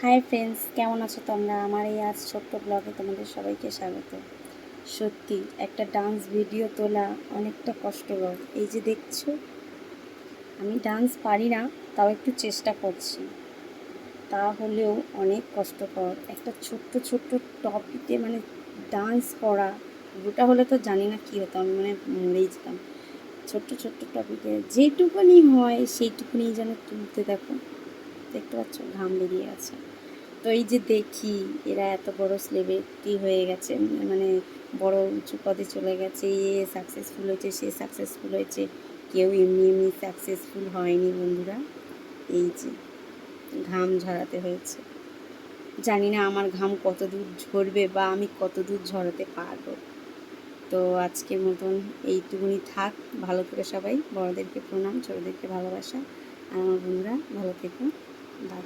Hi friends, কেমন আছো তোমরা? আমার এই আজ ছোট্ট ব্লগে তোমাদের সবাইকে স্বাগত। সত্যি একটা ডান্স ভিডিও তোলা অনেকটা কষ্টকর। এই যে দেখছো, আমি ডান্স পারি না, তাও একটু চেষ্টা করছি। তা হলেও অনেক কষ্টকর একটা ছোট্ট ছোট্ট টপিকে ডান্স করা। ওটা হলে তো জানি না কী হতো, আমি মরেই যেতাম। ছোট্ট ছোট্ট টপিকে যেটুকুনি হয় সেইটুকুনি যেন তুলতে, দেখতে পাচ্ছ ঘাম বেরিয়ে আছে। তো এই যে দেখি এরা এত বড় সেলিব্রিটি হয়ে গেছে, বড় উঁচু পদে চলে গেছে, এ সাকসেসফুল হয়েছে, সে সাকসেসফুল হয়েছে। কেউ এমনি এমনি সাকসেসফুল হয়নি বন্ধুরা। এই যে ঘাম ঝরাতে হয়েছে, জানি না আমার ঘাম কত দূর ঝরবে বা আমি কত দূর ঝরাতে পারবো। তো আজকের মতন এইটুকুনি থাক। ভালো করে সবাই, বড়োদেরকে প্রণাম, ছোটোদেরকে ভালোবাসা। আর আমার বন্ধুরা ভালো থেকো। বাই।